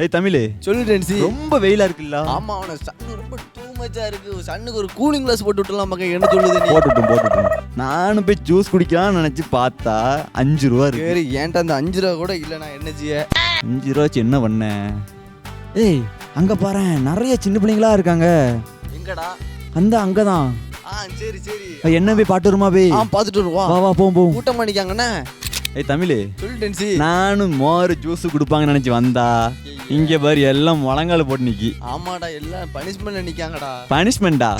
ஏய் தமிழ் சொல்லு டென்சி. ரொம்ப வெயிலா இருக்குல்ல? ஆமா, அவன சன்னு ரொம்ப டூ மச்சா இருக்கு. சன்னுக்கு ஒரு கூலிங் கிளாஸ் போட்டு விட்டுலாம் மக்க. என்ன சொல்லுது நீ? போட்டுட்டோம். நானும் போய் ஜூஸ் குடிக்கலாம்னு நினைச்சு பார்த்தா 5 ரூபா இருக்கு. சரி, ஏன்டா அந்த 5 ரூபா கூட இல்ல, நான் என்ன செய்ய? 5 ரூபா வச்சு என்ன பண்ண? ஏய் அங்க பாரு, நிறைய சின்ன பிள்ளைங்களா இருக்காங்க. எங்கடா? அங்கதான். சரி சரி. என்ன போய் பாட்டு வருமா போய்? பாத்துட்டு வருவா. வா போவோம். கூட்டம் பண்ணிக்காங்கண்ணே. ஏய் தமிழ் சொல்லு டென்சி. நானும் மோர் ஜூஸ் குடுப்பாங்கன்னு நினைச்சு வந்தா இங்க பாரு எல்லாம் முழங்கால போட்டு நிக்கி. ஆமாடா, எல்லாம் பனிஷ்மெண்ட் நிக்காங்கடா. பனிஷ்மெண்டா?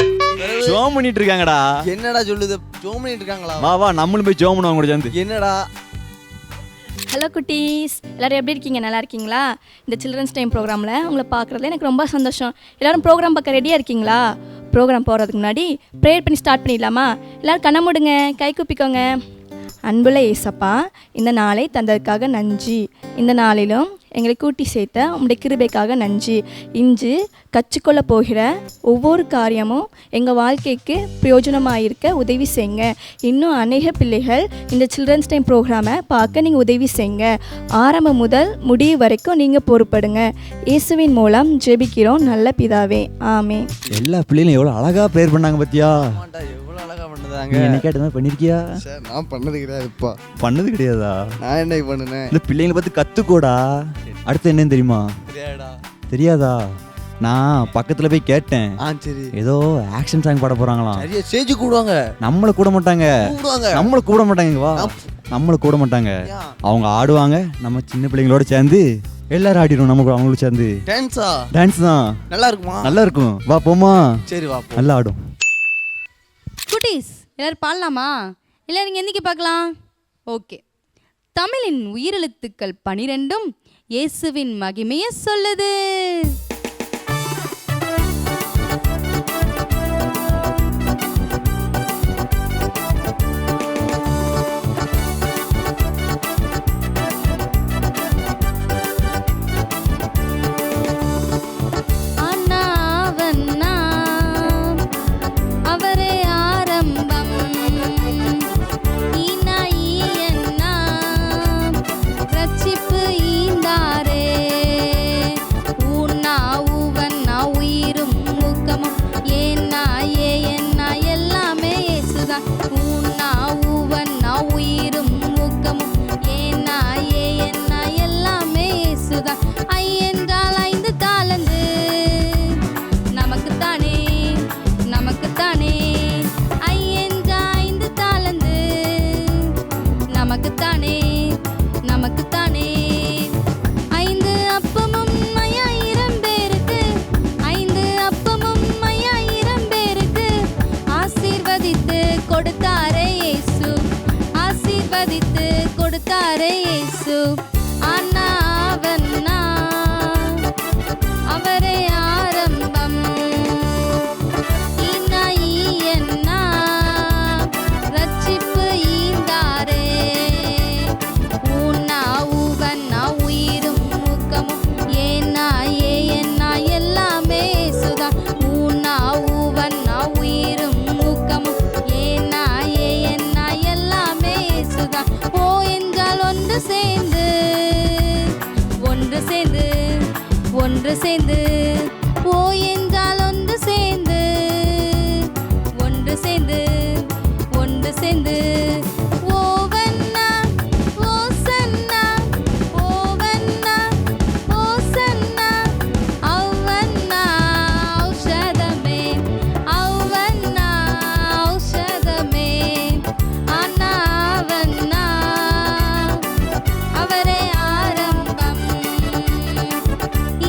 ஜோம் பண்ணிட்டு இருக்காங்கடா. என்னடா சொல்லுது? ஜோம் பண்ணிட்டு இருக்காங்களா? வா நம்மளும் போய் ஜோம் பண்ணுவோம் கூட சேர்ந்து. என்னடா? ஹலோ குட்டீஸ், எல்லோரும் எப்படி இருக்கீங்க? நல்லா இருக்கீங்களா? இந்த சில்ட்ரன்ஸ் டைம் ப்ரோக்ராமில் உங்களை பார்க்குறதுல எனக்கு ரொம்ப சந்தோஷம். எல்லோரும் ப்ரோக்ராம் பார்க்க ரெடியாக இருக்கீங்களா? ப்ரோக்ராம் போகிறதுக்கு முன்னாடி ப்ரேயர் பண்ணி ஸ்டார்ட் பண்ணிடலாமா? எல்லோரும் கண்ணை மூடுங்க, கை கூப்பிக்கோங்க. அன்புள்ள ஏசப்பா, இந்த நாளை தந்ததுக்காக நன்றி. இந்த நாளிலும் எங்களை கூட்டி சேர்த்த உங்களுடைய கிருபைக்காக நன்றி. இன்று கற்றுக்கொள்ள போகிற ஒவ்வொரு காரியமும் எங்கள் வாழ்க்கைக்கு பிரயோஜனமாக இருக்க உதவி செய்யுங்க. இன்னும் அநேக பிள்ளைகள் இந்த சில்ட்ரன்ஸ் டைம் ப்ரோக்ராமை பார்க்க நீங்கள் உதவி செய்யுங்க. ஆரம்பம் முதல் முடிவு வரைக்கும் நீங்கள் பொறுப்படுங்க. இயேசுவின் மூலம் ஜெபிக்கிறோம் நல்ல பிதாவே, ஆமென். எல்லா பிள்ளைகளும் எவ்வளோ அழகா ப்ரேயர் பண்ணாங்க பத்தியா? எவ்வளவு அழகா பண்ணுதாங்க. என்ன கேட்டதா பண்ணிருக்கியா? சார், நான் பண்ணது கிடையாதுப்பா. பண்ணது கிடையாதா? நான் என்ன பண்ணுனேன்? இந்த பிள்ளைங்களை பார்த்து கத்துக்கோடா. அடுத்து என்னன்னு தெரியுமா? தெரியாதா? நான் பக்கத்துல போய் கேட்டேன். சரி. ஏதோ ஆக்ஷன் சாங் பாட போறாங்களாம். சரியா ஸ்டேஜ் கூடுவாங்க. நம்மள கூட மாட்டாங்க. நம்மள கூட மாட்டாங்க. வா, நம்மள கூட மாட்டாங்க. அவங்க ஆடுவாங்க. நம்ம சின்ன பிள்ளைங்களோட சேர்ந்து எல்லாரும் ஆடிடுவோம். நமக்கு அவங்களோட சேர்ந்து டான்ஸ் தான். நல்லா இருக்குமா? நல்லா இருக்கும். வா போமா. சரி வா. நல்லா ஆடும். குட்டீஸ், எல்லாரும் பாடலாமா? எல்லாரும் நீங்கள் எந்திக்கி பார்க்கலாம். ஓகே. தமிழின் உயிரெழுத்துக்கள் 12ம் இயேசுவின் மகிமையை சொல்லுது. ஒன்று சேர்ந்து ஓ என்றால் ஒன்று சேர்ந்து ஒன்று சேர்ந்து ஒன்று சேர்ந்து ஓவன்னா ஓசன்னா ஓவன்னா ஓசன்னா அவ்வன்னா ஔஷதமே அவ்வன்னா ஔஷதமே அண்ணாவன்னா அவரே ஆரம்பம்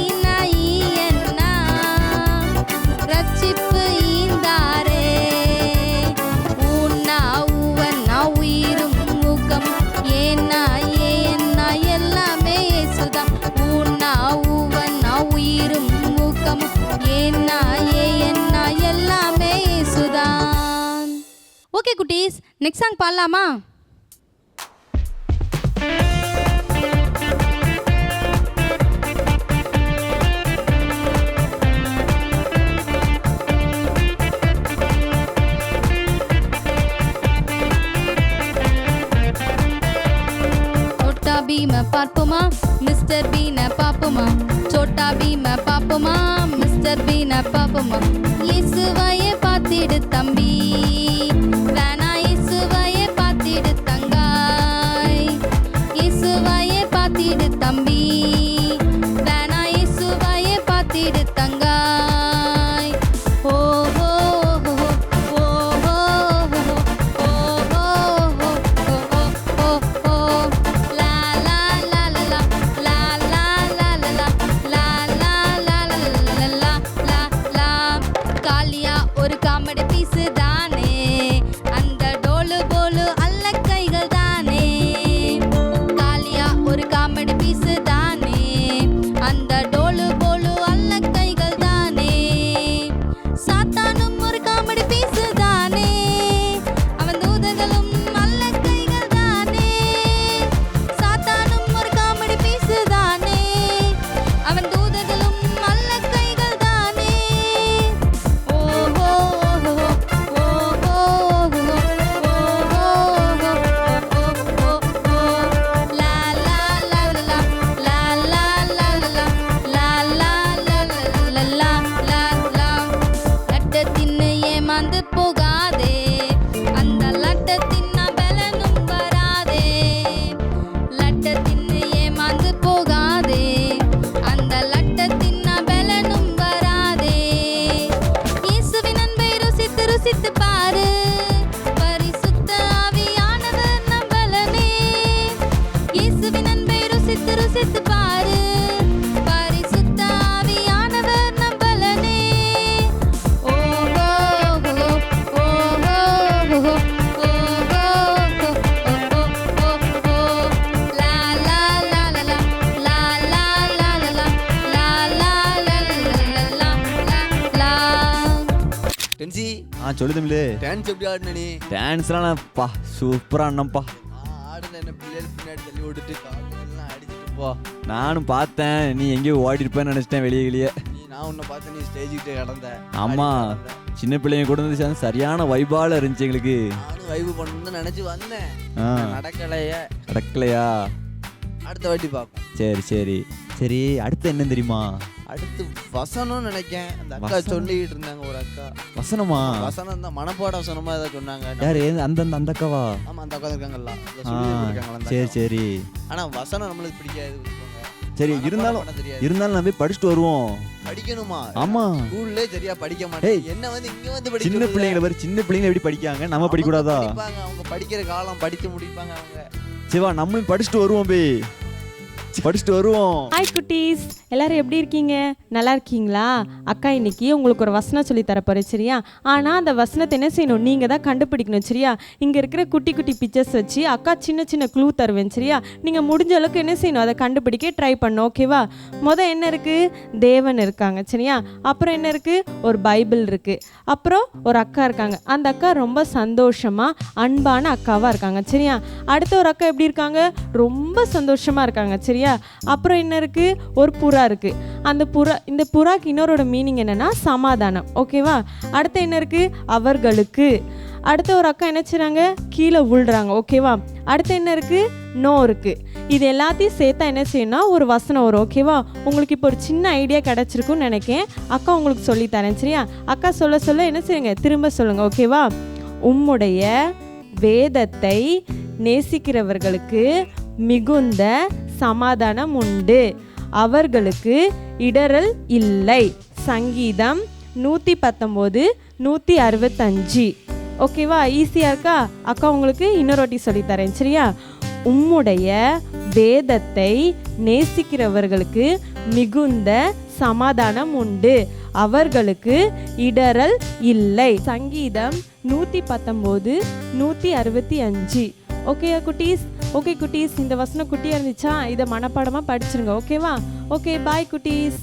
இணையன்னா ரட்சிப்பு ஈந்தாரே ஊன்னா ஊவன்னா உயிரும் ஊக்கம் ஏன்னா ஏன்னா எல்லாமே இயேசுதான் ஊன்னா ஊவன்னா உயிரும் ஊக்கம் ஏன்னா ஏன்னா எல்லாமே இயேசுதான். ஓகே குட்டீஸ், நெக்ஸ்ட் சாங் பாடலாமா? छोटा बीम பார்ப்போமா, மிஸ்டர் பீனை பார்ப்போமா, छोटा அதர் வீணா பாப்போமா இயேசுவையே பார்த்திடு தம்பி வேணா இயேசுவையே பார்த்திடு தங்காய் இயேசுவையே பார்த்திடு தம்பி வேணா இயேசுவையே பார்த்திடு தங்காய் ஓ ஓ ஓ ஓ ஓ ஓ ஓ ஓ ஓ லா லா லா லா லா லா லா லா லா லா லா லா லா லா காலியா ஒரு காமெடி பீஸு தானே அந்த டோலு போலு அல்ல கைகள் தானே காலியா ஒரு காமெடி பீஸு தானே அந்த டோலு போலு அல்ல கைகள் தானே சாத்தானும் ஒரு காமெடி பீஸு தானே அவன் தூதர்களும் அல்ல கைகள் தானே சாத்தானும் ஒரு காமெடி பீஸு தானே அவன் தூதர்களும் அல்ல கைகள் தானே ஓ ஓ ஓ ஓ ஓ லா லா லா லா லா லா லா லா லா லா லா லா லா லட்ட தின்னு ஏமாந்து போகாதே அந்த லட்ட தின்னா பலனும் வராதே லட்ட தின்னு ஏமாந்து போகாதே அந்த லட்ட தின்னா பலனும் வராதே இயேசுவின் அன்பை ருசித்து ருசித்து பாரு பரிசுத்த ஆவியானவர் நம் பலனே இயேசுவின் அன்பை ருசித்து ருசித்து பாரு பரிசுத்த ஆவியானவர் நம் பலனே ஓ ஓ ஓ ஓ ஓ லா லா லா லா லா லா லா லா லா லா லா லா டென்சி சொல்லு தமிழே. டான்ஸ் எப்படி ஆடுன நீ? டான்ஸ்லாம் நான்ப்பா சூப்பரா ஆடினப்பா. ஆடுன என்ன பிள்ளைகள் பின்னாடி தள்ளி விட்டுட்டு காலெல்லாம் அடிச்சிட்டு போ. நானும் பார்த்தேன், நீ எங்கேயோ ஓடி இருப்பேன்னு நினைச்சிட்டேன் வெளியே. நான் உன்னை பார்த்து நீ ஸ்டேஜுக்கிட்டே கடந்த. ஆமா, சின்ன பிள்ளைங்க கூட வந்து சேர்ந்து சரியான வைபால இருந்துச்சு எங்களுக்கு. நானும் வைப்பு பண்ணணும்னு நினைச்சு வந்தேன். ஆ. நடக்கலையே. நடக்கலையா? அடுத்த வாட்டி பார்ப்போம். சரி சரி சரி. அடுத்து என்ன தெரியுமா? அடுத்து வசனம் நினைக்கேன். அந்த அக்கா வசனம்? சொல்லிட்டு இருந்தாங்க, ஒரு அக்கா வசனமா? வசனம் தான், மனப்பாட வசனமா ஏதாவது சொன்னாங்க. யாரு? அந்த அக்காவா? ஆமா, அந்த அக்கா இருக்காங்கல்ல, சரி சரி ஆனா வசனம் நம்மளுக்கு பிடிக்காது. சரி. இருந்தாலும் நான் போய் படிச்சுட்டு வருவோம். படிக்கணுமா? ஆமா, ஸ்கூல்லே சரியா படிக்க மாட்டேன். என்ன வந்து இங்க வந்து படிக்க சின்ன பிள்ளைங்களை பாரு, சின்ன பிள்ளைங்க எப்படி படிக்காங்க, நம்ம படிக்க கூடாதா? அவங்க படிக்கிற காலம் படித்து முடிப்பாங்க அவங்க. சிவா, நம்மளும் படிச்சுட்டு வருவோம் போய், படிச்சுட்டு வருவோம். ஹாய் குட்டீஸ், எல்லாரும் எப்படி இருக்கீங்க? நல்லா இருக்கீங்களா? அக்கா இன்னைக்கு உங்களுக்கு ஒரு வசனம் சொல்லி தரப்போறேன், சரியா? ஆனால் அந்த வசனத்தை என்ன செய்யணும், நீங்கள் தான் கண்டுபிடிக்கணும், சரியா? இங்கே இருக்கிற குட்டி குட்டி பிக்சர்ஸ் வச்சு அக்கா சின்ன சின்ன க்ளூ தருவேன், சரியா? நீங்கள் முடிஞ்ச அளவுக்கு என்ன செய்யணும், அதை கண்டுபிடிக்க ட்ரை பண்ணணும், ஓகேவா? என்ன இருக்குது? தேவன் இருக்காங்க, சரியா? அப்புறம் என்ன இருக்குது? ஒரு பைபிள் இருக்குது. அப்புறம் ஒரு அக்கா இருக்காங்க. அந்த அக்கா ரொம்ப சந்தோஷமாக அன்பான அக்காவாக இருக்காங்க, சரியா? அடுத்த ஒரு அக்கா எப்படி இருக்காங்க? ரொம்ப சந்தோஷமாக இருக்காங்க, சரியா? அப்புறம் என்ன இருக்கு? ஒரு புறா இருக்கு. அந்த இந்த புறாக்கு இன்னொரு மீனிங் என்னன்னா சமாதானம், ஓகேவா? அடுத்து என்ன இருக்கு? அவர்களுக்கு. அடுத்த ஒரு அக்கா என்ன செய்றாங்க? கீழே விழுறாங்க, ஓகேவா? அடுத்து என்ன இருக்கு? நோ இருக்கு. இது எல்லாத்தையும் சேர்த்தா என்ன செய்யணும்னா ஒரு வசனம் வரும், ஓகேவா? உங்களுக்கு இப்போ ஒரு சின்ன ஐடியா கிடைச்சிருக்குன்னு நினைக்கிறேன். அக்கா உங்களுக்கு சொல்லி தரேன், சரியா? அக்கா சொல்ல சொல்ல என்ன செய்யுங்க, திரும்ப சொல்லுங்க, ஓகேவா? உம்முடைய வேதத்தை நேசிக்கிறவர்களுக்கு மிகுந்த சமாதானம் உண்டு, அவர்களுக்கு இடரல் இல்லை. சங்கீதம் 119 165. ஓகேவா? ஈஸியாக இருக்கா? அக்கா உங்களுக்கு இன்னொரு வாட்டி சொல்லித்தரேன், சரியா? உம்முடைய வேதத்தை நேசிக்கிறவர்களுக்கு மிகுந்த சமாதானம் உண்டு, அவர்களுக்கு இடரல் இல்லை. சங்கீதம் 119 165. ஓகேயா குட்டீஸ்? ஓகே குட்டீஸ், இந்த வசனம் குட்டியாக இருந்துச்சா? இதை மனப்பாடமாக படிச்சிருங்க, ஓகேவா? ஓகே, பாய் குட்டீஸ்.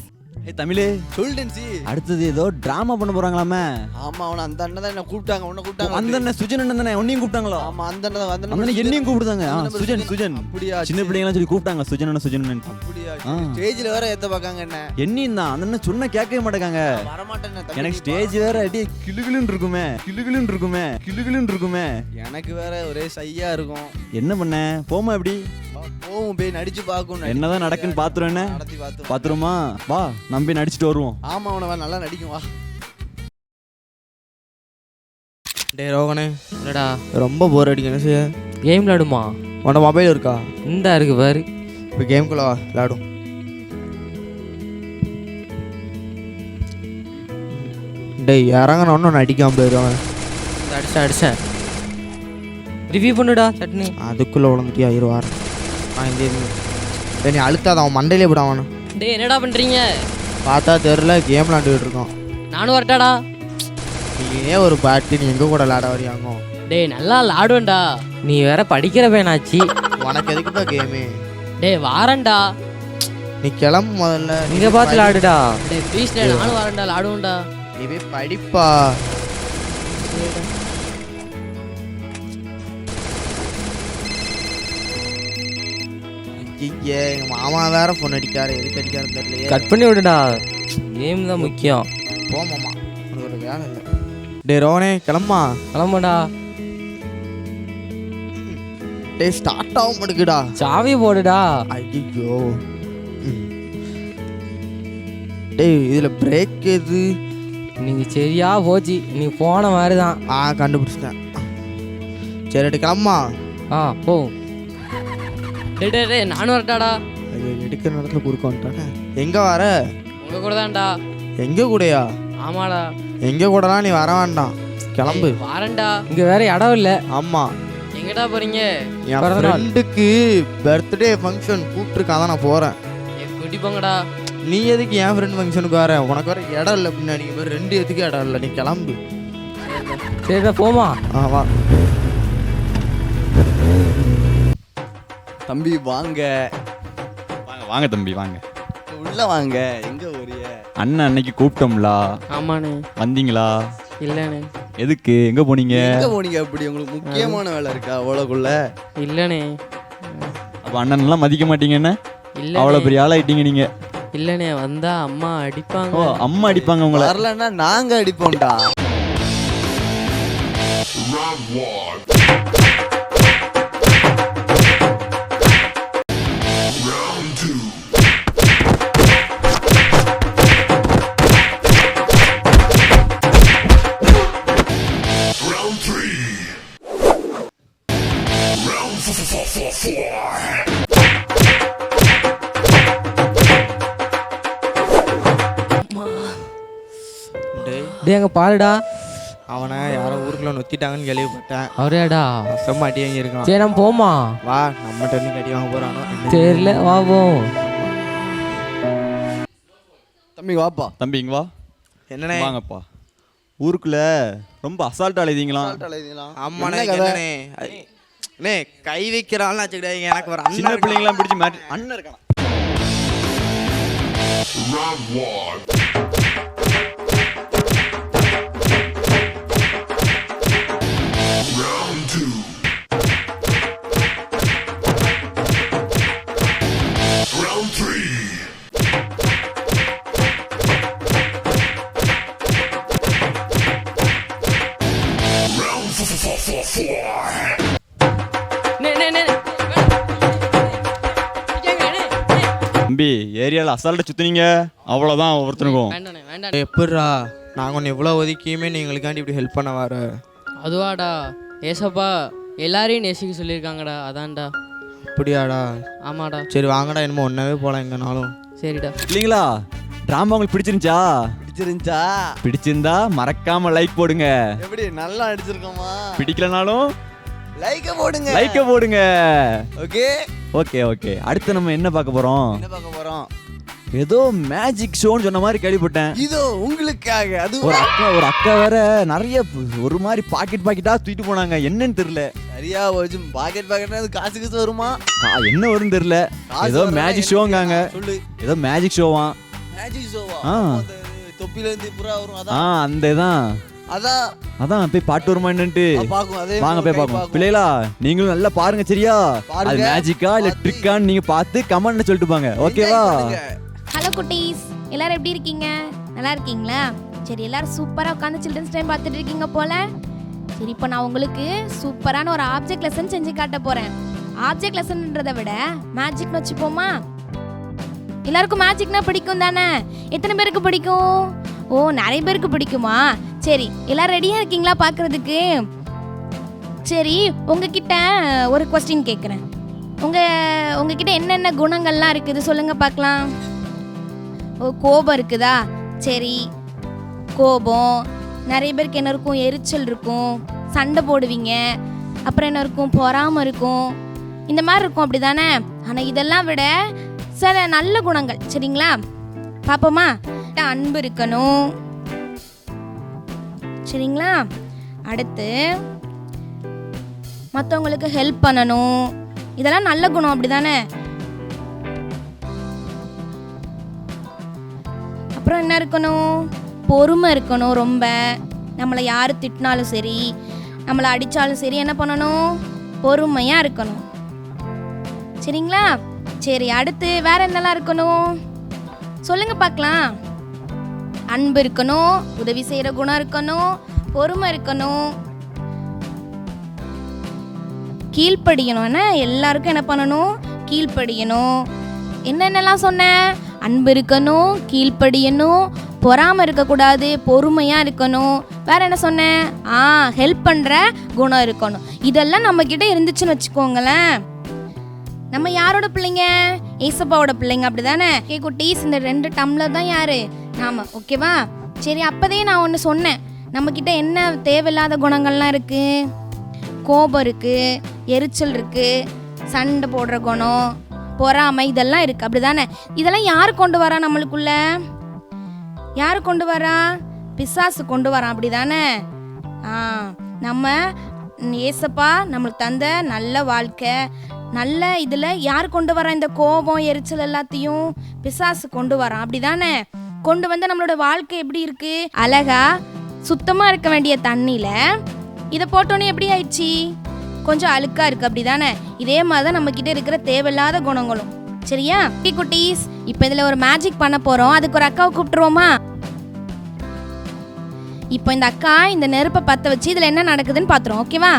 தமிழே, சொல்லுடன்சி. அடுத்தது ஏதோ டிராமா பண்ண போறாங்களாமே. ஆமா, அவன அந்த அண்ணன் தான் என்ன கூப்பிட்டாங்க. உன்னை கூப்பிட்டாங்க. அந்த அண்ணன் சுஜன் அண்ணன் தானே? உன்னையும் கூப்பிட்டாங்களா? ஆமா, அந்த அண்ணன் அந்த அண்ணன் என்னையும் கூப்பிடுதாங்க. சுஜன் அப்படியா? சின்ன பிள்ளைங்கலாம் சொல்லி கூப்பிட்டாங்க, சுஜன் அண்ணன். அப்படியா? ஸ்டேஜ்ல வேற ஏத்த பார்க்காங்க என்ன. என்னையும் தான். அந்த அண்ணன் சொன்ன கேட்கவே மாட்டேங்க. வர மாட்டேன். எனக்கு ஸ்டேஜ் வேற அடி கிளுகிளுன்னு இருக்குமே. எனக்கு வேற ஒரே சையா இருக்கும். என்ன பண்ண? போமா எப்படி? போவோம் போய் நடிச்சு பார்க்கணும். என்னதான் நடக்குன்னு பாத்துரும். என்ன நடத்தி பார்த்து பாத்துருமா? வா நம்பி நடிச்சுட்டு வருவோம். ஆமா அவனை நல்லா நடிக்கும் வா. டேய் ரோகனே, என்னடா ரொம்ப போர் அடிக்கும். என்ன செய்ய? கேம் விளாடுமா? உன்னோட மொபைல் இருக்கா? இந்தா இருக்கு பாரு. இப்போ கேம்குள்ள வா விளாடும். டேய் இறங்கணும் ஒன்றும் நடிக்காம போயிடுவாங்க. அடிச்சேன் ரிவ்யூ பண்ணுடா சட்னி. அதுக்குள்ளே உழந்துட்டியா இருவார். இந்த டேய் நீ அழுத்தாத, அவன் மண்டையிலே விடாவானு. டேய் என்னடா பண்ணுறீங்க? பார்த்தா தெரில, கேம் விளாண்டுக்கிட்டு இருக்கோம். நானும் வரட்டாடா. நீ ஏன் ஒரு பாட்டு, நீ எங்கே கூட விளாட வரியாங்க? டேய் நல்லா விளாடுவேன்டா. நீ வேற படிக்கிற பையனாச்சி. உனக்கு எதுக்குப்பா கேமு? டேய் வாரண்டா. நீ கிளம்பு முதல்ல. இங்கே பார்த்து விளாடுடா. டேய் ப்ளீஸ் டே, நானும் வரேன்டா, விளாடுவேன்டா. நீ போய் படிப்பா. ஐயே, எங்கள் மாமா வேற ஃபோன் அடிக்காரு. எதுக்கு அடிக்காருன்னு தெரியலையே. கட் பண்ணி விடுடா, கேம் தான் முக்கியம். போமாம்மா, உனக்கு ஒரு வேலை இல்லை. டே ரோனே கிளம்பா. கிளம்புடா. டே ஸ்டார்ட் ஆக மாட்டேங்குடா. சாவி போடுடா. ஐயோ. டேய் இதில் பிரேக் எது? நீங்கள் சரியா போச்சு, நீ போன மாதிரி தான். கண்டுபிடிச்சிட்டேன். சரி கிளம்பா. போ. டே டே டே நானும் வரட்டாடா. ஐயோ, எடுக்கிற நேரத்தில் குறுக்க வந்துட்டானே. எங்கே வர? உங்கள் கூட தான்டா. எங்கே கூடயா? ஆமாடா. எங்கே கூடலாம் நீ வர வேண்டாம், கிளம்பு. வரேன்டா. இங்கே வேற இடம் இல்லை. ஆமாம், எங்கடா போறீங்க? என் ஃப்ரெண்டுக்கு பர்த்டே ஃபங்க்ஷன் கூப்பிட்டுருக்கான், தான் நான் போகிறேன். குட்டி போங்கடா. நீ எதுக்கு என் ஃப்ரெண்ட் ஃபங்க்ஷனுக்கு வர? உனக்கு வர இடம் இல்லை பின்னாடி. ரெண்டு எதுக்கு இடம் இல்லை, நீ கிளம்பு. சரிடா போமா. வா. தம்பி வாங்க வாங்க வாங்க தம்பி வாங்க. உள்ள வாங்க. எங்க போறிய? அண்ணன் அன்னைக்கு கூப்பிட்டோம்ல, ஆமாண்ணே. வந்தீங்களா? இல்லைண்ணே. எதுக்கு? எங்க போனீங்க? எங்க போனீங்க? அப்படி உங்களுக்கு முக்கியமான வேலை இருக்கா அவ்வளோக்குள்ள? இல்லைண்ணே. அப்ப அண்ணன் எல்லாம் மதிக்க மாட்டீங்க என்ன? இல்லை அவ்வளவு பெரிய ஆளாயிட்டீங்க நீங்க. இல்லைண்ணே, வந்தா அம்மா அடிப்பாங்க. ஓ, அம்மா அடிப்பாங்க உங்களை? வரலன்னா நாங்க அடிப்போம்டா. டே அங்கே பாருடா. அவனை யாரோ ஊருக்குள்ள நொத்திட்டாங்கன்னு கேள்விப்பட்டேன். அவரேடா செம்ம அடி வாங்கியிருக்கான். சரி நம்ம போமா. வா, நம்மகிட்ட இருந்து அடி வாங்க போறானோ தெரியல, வா போம். தம்பி வாப்பா. தம்பி இங்க வா. என்னண்ணே? வாங்கப்பா. ஊருக்குள்ள ரொம்ப அசால்ட்டா அழைதீங்களா? ஆமாண்ணே. என்னண்ணே கை வைக்கிறான்னு வச்சுக்கிட்டாங்க. எனக்கு ஒரு சின்ன அண்ணன் பிள்ளைங்களாம் பிடிச்சி மாட்டி அண்ணன் இருக்கான். தம்பி ஏரியாவில் அசால்ட்டை சுத்துனீங்க, அவ்வளோதான் ஒவ்வொருத்தருக்கும். வேண்டாண்ணே வேண்டாண்ணே. எப்படிரா நாங்கள் ஒன்று இவ்வளோ ஒதுக்கியுமே நீங்களுக்காண்டி இப்படி ஹெல்ப் பண்ண வர? அதுவாடா, ஏசப்பா எல்லாரையும் நேசிக்க சொல்லியிருக்காங்கடா, அதான்டா. அப்படியாடா? ஆமாடா. சரி வாங்கடா, என்னமோ ஒன்றாவே போகலாம் எங்கனாலும். சரிடா. இல்லைங்களா? ட்ராமா உங்களுக்கு பிடிச்சிருந்துச்சா? பிடிச்சிருந்துச்சா? பிடிச்சிருந்தா மறக்காம லைக் போடுங்க. எப்படி நல்லா அடிச்சிருக்கோமா? பிடிக்கலனாலும் லைக்க போடுங்க. லைக்க போடுங்க. Okay okay okay. அடுத்து நம்ம என்ன பார்க்க போறோம்? என்ன பார்க்க போறோம்? ஏதோ மேஜிக் ஷோன்னு சொன்ன மாதிரி கேள்விப்பட்டேன். இதோ உங்களுக்காக. அது ஒரு அக்கா வேற நிறைய ஒரு மாதிரி பாக்கெட்டா தூக்கிட்டு போனாங்க. என்னன்னு தெரியல. சரியா போச்சு. பாக்கெட்னா அது காசு காசு வருமா? என்ன வரும்னு தெரியல. ஏதோ மேஜிக் ஷோங்காங்க. சொல்லு. ஏதோ மேஜிக் ஷோவா? மேஜிக் ஷோவா? ஆ. தொப்பில இருந்து புறா வரும் அதான். அந்த இதான். அதான் போய் பாட்டு வருமா என்னன்ட்டு பாக்கும். அதே வாங்க போய் பாப்போம். பிள்ளைகளா நீங்களும் நல்லா பாருங்க சரியா? அது மேஜிக்கா இல்ல ட்ரிக்கான்னு நீங்க பார்த்து கமெண்ட்ல சொல்லிட்டு பாங்க. ஓகேவா? ஹலோ குட்டீஸ், எல்லாரும் எப்படி இருக்கீங்க? நல்லா இருக்கீங்களா? சரி, எல்லாரும் சூப்பராக உட்காந்து சில்ட்ரன்ஸ் டைம் பார்த்துட்டு இருக்கீங்க போல. சரி, இப்போ நான் உங்களுக்கு சூப்பரான ஒரு ஆப்ஜெக்ட் லெசன் செஞ்சு காட்ட போகிறேன். ஆப்ஜெக்ட் லெசன்ன்றதை விட மேஜிக்னு வச்சுப்போமா? எல்லாருக்கும் மேஜிக்னா பிடிக்கும் தானே? எத்தனை பேருக்கு பிடிக்கும்? ஓ, நிறைய பேருக்கு பிடிக்குமா? சரி, எல்லாரும் ரெடியாக இருக்கீங்களா பார்க்குறதுக்கு? சரி, உங்ககிட்ட ஒரு கொஸ்டின் கேட்குறேன். உங்ககிட்ட என்னென்ன குணங்கள்லாம் இருக்குது சொல்லுங்க பார்க்கலாம். ஓ, கோபம் இருக்குதா? சரி, கோபம். நிறைய பேருக்கு என்ன இருக்கும்? எரிச்சல் இருக்கும், சண்டை போடுவீங்க, அப்புறம் என்ன இருக்கும்? பொறாமை இருக்கும், இந்த மாதிரி இருக்கும், அப்படி தானே? ஆனால் இதெல்லாம் விட சில நல்ல குணங்கள், சரிங்களா? பார்ப்போமா? அன்பு இருக்கணும், சரிங்களா? அடுத்து மற்றவங்களுக்கு ஹெல்ப் பண்ணணும், இதெல்லாம் நல்ல குணம், அப்படி தானே? அப்புறம் என்ன இருக்கணும்? பொறுமை இருக்கணும். ரொம்ப நம்மளை யார் திட்டினாலும் சரி, நம்மளை அடித்தாலும் சரி, என்ன பண்ணணும்? பொறுமையாக இருக்கணும், சரிங்களா? சரி, அடுத்து வேற என்னெல்லாம் இருக்கணும் சொல்லுங்க பார்க்கலாம். அன்பு இருக்கணும், உதவி செய்கிற குணம் இருக்கணும், பொறுமை இருக்கணும், கீழ்ப்படியணும். எல்லாருக்கும் என்ன பண்ணணும்? கீழ்ப்படியணும். என்னென்னலாம் சொன்னேன்? அன்பு இருக்கணும், கீழ்ப்படியணும், பொறாமை இருக்கக்கூடாது, பொறுமையாக இருக்கணும். வேற என்ன சொன்னேன்? ஹெல்ப் பண்ணுற குணம் இருக்கணும். இதெல்லாம் நம்மக்கிட்ட இருந்துச்சுன்னு வச்சுக்கோங்களேன், நம்ம யாரோட பிள்ளைங்க? ஏசப்பாவோட பிள்ளைங்க, அப்படி தானே? குட்டீஸ், இந்த 2 டம்ளர் தான் யாரு? நாம, ஓகேவா? சரி, அப்போதே நான் ஒன்று சொன்னேன், நம்மக்கிட்ட என்ன தேவையில்லாத குணங்கள்லாம் இருக்குது? கோபம் இருக்குது, எரிச்சல் இருக்குது, சண்டை போடுற குணம், பொறாமை, இதெல்லாம் இருக்குது, அப்படி தானே? இதெல்லாம் யார் கொண்டு வரா நம்மளுக்குள்ள? யார் கொண்டு வரா? பிசாசு கொண்டு வரான், அப்படி தானே? நம்ம ஏசப்பா நம்மளுக்கு தந்த நல்ல வாழ்க்கை, நல்ல இதில் யார் கொண்டு வரா? இந்த கோபம், எரிச்சல் எல்லாத்தையும் பிசாசு கொண்டு வரான், அப்படி தானே? கொண்டு வந்து நம்மளோட வாழ்க்கை எப்படி இருக்கு? அழகா சுத்தமாக இருக்க வேண்டிய தண்ணியில் இதை போட்டோன்னே எப்படி ஆயிடுச்சு? கொஞ்சம் அழுக்கா இருக்கு, அப்படி தானே? இதே மாதிரி தான் நம்மக்கிட்ட இருக்கிற தேவையில்லாத குணங்களும், சரியா? குட்டீஸ், இப்போ இதில் ஒரு மேஜிக் பண்ண போகிறோம். அதுக்கு ஒரு அக்காவை கூப்பிட்டுருவோமா? இப்போ இந்த அக்கா இந்த நெருப்பை பற்ற வச்சு இதில் என்ன நடக்குதுன்னு பார்த்துருவோம், ஓகேவா?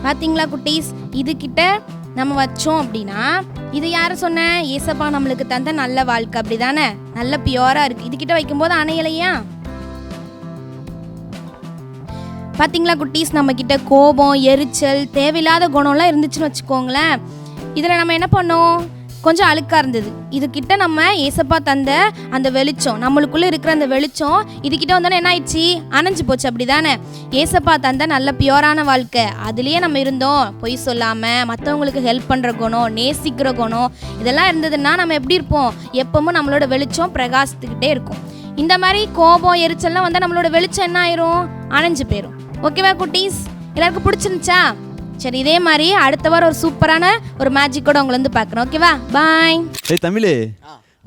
பார்த்தீங்களா குட்டீஸ்? இதுகிட்ட நம்ம வச்சோம் அப்படின்னா, இது யார் சொன்ன? ஏசப்பா நம்மளுக்கு தந்த நல்ல வாழ்க்கை, அப்படி தானே? நல்ல பியூராக இருக்குது. இதுகிட்ட வைக்கும்போது அணையலையா? பார்த்தீங்களா குட்டீஸ்? நம்மக்கிட்ட கோபம், எரிச்சல், தேவையில்லாத குணம்லாம் இருந்துச்சுன்னு வச்சுக்கோங்களேன், இதில் நம்ம என்ன பண்ணோம்? கொஞ்சம் அழுக்காக இருந்தது. இதுக்கிட்ட நம்ம ஏசப்பா தந்த அந்த வெளிச்சம், நம்மளுக்குள்ளே இருக்கிற அந்த வெளிச்சம் இதுக்கிட்ட வந்தோன்னே என்ன ஆயிடுச்சு? அணைஞ்சு போச்சு, அப்படி தானே? ஏசப்பா தந்த நல்ல பியூரான வாழ்க்கை, அதுலேயே நம்ம இருந்தோம். பொய் சொல்லாமல், மற்றவங்களுக்கு ஹெல்ப் பண்ணுற குணம், நேசிக்கிற குணம், இதெல்லாம் இருந்ததுன்னா நம்ம எப்படி இருப்போம்? எப்பவும் நம்மளோட வெளிச்சம் பிரகாசித்துக்கிட்டே இருக்கும். இந்த மாதிரி கோபம், எரிச்சல்லாம் வந்தால் நம்மளோட வெளிச்சம் என்ன ஆயிரும்? அணைஞ்சு போயிடும். ஓகேவா குட்டீஸ்? எல்லாருக்கும் பிடிச்சிருந்துச்சா? சரி, இதே மாதிரி அடுத்த வாரம் ஒரு சூப்பரான ஒரு மேஜிக்கோட உங்களை வந்து பார்க்குறேன், ஓகேவா? பாய். தமிழ்,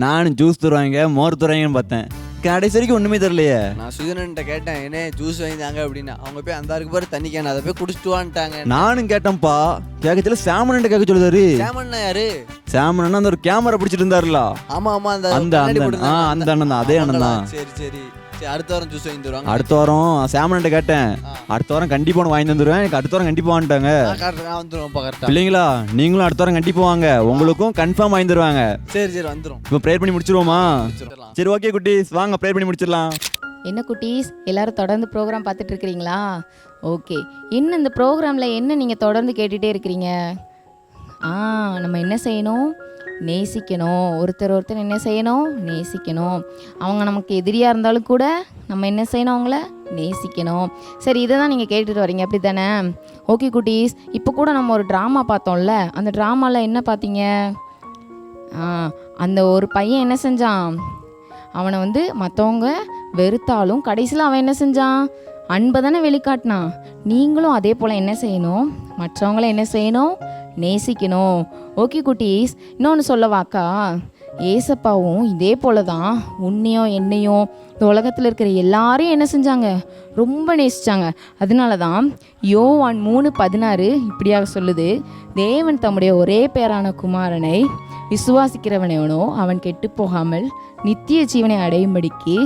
நானும் ஜூஸ் தருவாங்க, மோர் தருவாங்கன்னு பார்த்தேன், கடைசி வரைக்கும் ஒன்றுமே தரலையே. நான் சுஜனன்ட்ட கேட்டேன், என்ன ஜூஸ் வாங்கிதாங்க அப்படின்னா, அவங்க போய் அந்த இருக்கு பாரு தண்ணி கேன், அதை போய் குடிச்சிட்டு வான்ட்டாங்க. நானும் கேட்டேன்ப்பா, கேட்கல சாமன் கேட்க சொல்லுதாரு. சாமன்னா யாரு? சாமன் அந்த ஒரு கேமரா பிடிச்சிட்டு இருந்தாருல. ஆமா ஆமா, அந்த அந்த அண்ணன் தான், அதே அண்ணன் தான். சரி சரி, அடுத்த வாரம் ஜூஸ் வாங்கி தருவாங்க. அடுத்த வாரம் சாமன்ட்ட கேட்டேன், அடுத்த வாரம் கண்டிப்பா வாங்கி தந்துடுவேன், எனக்கு அடுத்த வாரம் கண்டிப்பா வாங்கிட்டாங்க. பிள்ளைங்களா, நீங்களும் அடுத்த வாரம் கண்டிப்பா வாங்க, உங்களுக்கும் கன்ஃபார்ம் வாங்கி தருவாங்க. சரி சரி, வந்துடும். இப்போ ப்ரேயர் பண்ணி முடிச்சிருவோமா? சரி, ஓகே குட்டீஸ், வாங்க ப்ரேயர் பண்ணி முடிச்சிடலாம். என்ன குட்டீஸ், எல்லாரும் தொடர்ந்து ப்ரோக்ராம் பார்த்துட்டு இருக்கிறீங்களா? ஓகே, இன்னும் இந்த ப்ரோக்ராமில் என்ன நீங்கள் தொடர்ந்து கேட்டுகிட்டே இருக்கிறீங்க? நம்ம என்ன செய்யணும்? நேசிக்கணும். ஒருத்தர் என்ன செய்யணும்? நேசிக்கணும். அவங்க நமக்கு எதிரியாக இருந்தாலும் கூட நம்ம என்ன செய்யணும்? அவங்கள நேசிக்கணும். சரி, இதை தான் நீங்கள் கேட்டுட்டு வரீங்க, அப்படி தானே? ஓகே குட்டீஸ், இப்போ கூட நம்ம ஒரு ட்ராமா பார்த்தோம்ல, அந்த ட்ராமாவில் என்ன பார்த்தீங்க? அந்த ஒரு பையன் என்ன செஞ்சான்? அவனை வந்து மற்றவங்க வெறுத்தாலும் கடைசியில் அவன் என்ன செஞ்சான்? அன்பை தானே வெளிக்காட்டினான். நீங்களும் அதே போல் என்ன செய்யணும்? மற்றவங்கள என்ன செய்யணும்? நேசிக்கணும். ஓகே குட்டீஸ், இன்னொன்று சொல்லவாக்கா, ஏசப்பாவும் இதே போல தான் உன்னையும் என்னையும் இந்த உலகத்தில் இருக்கிற எல்லாரையும் என்ன செஞ்சாங்க? ரொம்ப நேசித்தாங்க. அதனால தான் யோவான் 3:16 இப்படியாக சொல்லுது, தேவன் தம்முடைய ஒரே பேரான குமாரனை விசுவாசிக்கிறவனவனோ அவன் கெட்டு போகாமல் நித்திய ஜீவனை அடையும்படிக்கு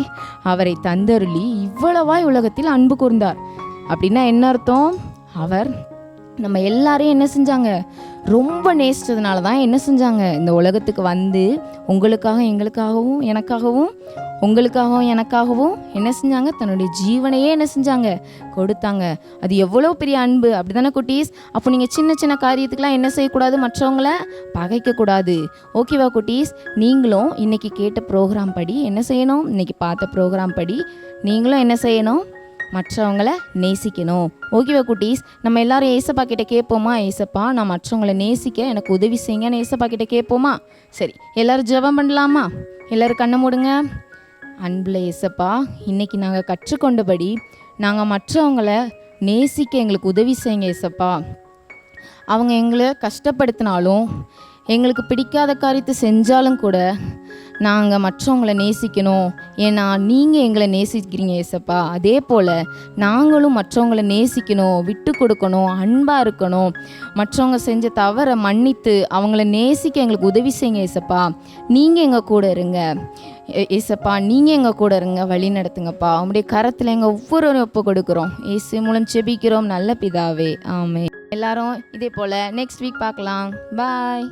அவரை தந்தருளி இவ்வளவாய் உலகத்தில் அன்பு கூர்ந்தார். அப்படின்னா என்ன அர்த்தம்? அவர் நம்ம எல்லாரையும் என்ன செஞ்சாங்க? ரொம்ப நேசித்ததுனால தான் என்ன செஞ்சாங்க? இந்த உலகத்துக்கு வந்து உங்களுக்காக எங்களுக்காகவும் எனக்காகவும் உங்களுக்காகவும் எனக்காகவும் என்ன செஞ்சாங்க? தன்னுடைய ஜீவனையே என்ன செஞ்சாங்க? கொடுத்தாங்க. அது எவ்வளோ பெரிய அன்பு, அப்படி தானே குட்டீஸ்? அப்போ நீங்கள் சின்ன சின்ன காரியத்துக்கெலாம் என்ன செய்யக்கூடாது? மற்றவங்கள பகைக்கக்கூடாது. ஓகேவா குட்டீஸ்? நீங்களும் இன்றைக்கி கேட்ட ப்ரோக்ராம் படி என்ன செய்யணும்? இன்றைக்கி பார்த்த ப்ரோக்ராம் படி நீங்களும் என்ன செய்யணும்? மற்றவங்களை நேசிக்கணும். ஓகேவா குட்டீஸ்? நம்ம எல்லாரும் ஏசப்பா கிட்ட கேட்போமா? ஏசப்பா, நான் மற்றவங்களை நேசிக்க எனக்கு உதவி செய்யுங்கன்னு ஏசப்பா கிட்ட கேட்போமா? சரி, எல்லோரும் ஜெபம் பண்ணலாமா? எல்லோரும் கண்ணை மூடுங்க. அன்பில் ஏசப்பா, இன்றைக்கி நாங்கள் கற்றுக்கொண்டபடி நாங்கள் மற்றவங்களை நேசிக்க எங்களுக்கு உதவி செய்யுங்க ஏசப்பா. அவங்க எங்களை கஷ்டப்படுத்தினாலும் எங்களுக்கு பிடிக்காத காரியத்தை செஞ்சாலும் கூட நாங்கள் மற்றவங்களை நேசிக்கணும். ஏன்னா நீங்கள் எங்களை நேசிக்கிறீங்க ஏசப்பா. அதே போல் நாங்களும் மற்றவங்களை நேசிக்கணும், விட்டு கொடுக்கணும், அன்பாக இருக்கணும். மற்றவங்க செஞ்ச தவறை மன்னித்து அவங்கள நேசிக்க எங்களுக்கு உதவி செய்யுங்க ஏசப்பா. நீங்கள் எங்கள் கூட இருங்க ஏசப்பா. நீங்கள் எங்கள் கூட இருங்க, வழி நடத்துங்கப்பா. உங்களுடைய கரத்தில் எங்கள் ஒவ்வொருவரையும் ஒப்பு கொடுக்குறோம். இயேசு மூலம் செபிக்கிறோம் நல்ல பிதாவே, ஆமென். எல்லாரும் இதே போல் நெக்ஸ்ட் வீக் பார்க்கலாம். பாய்.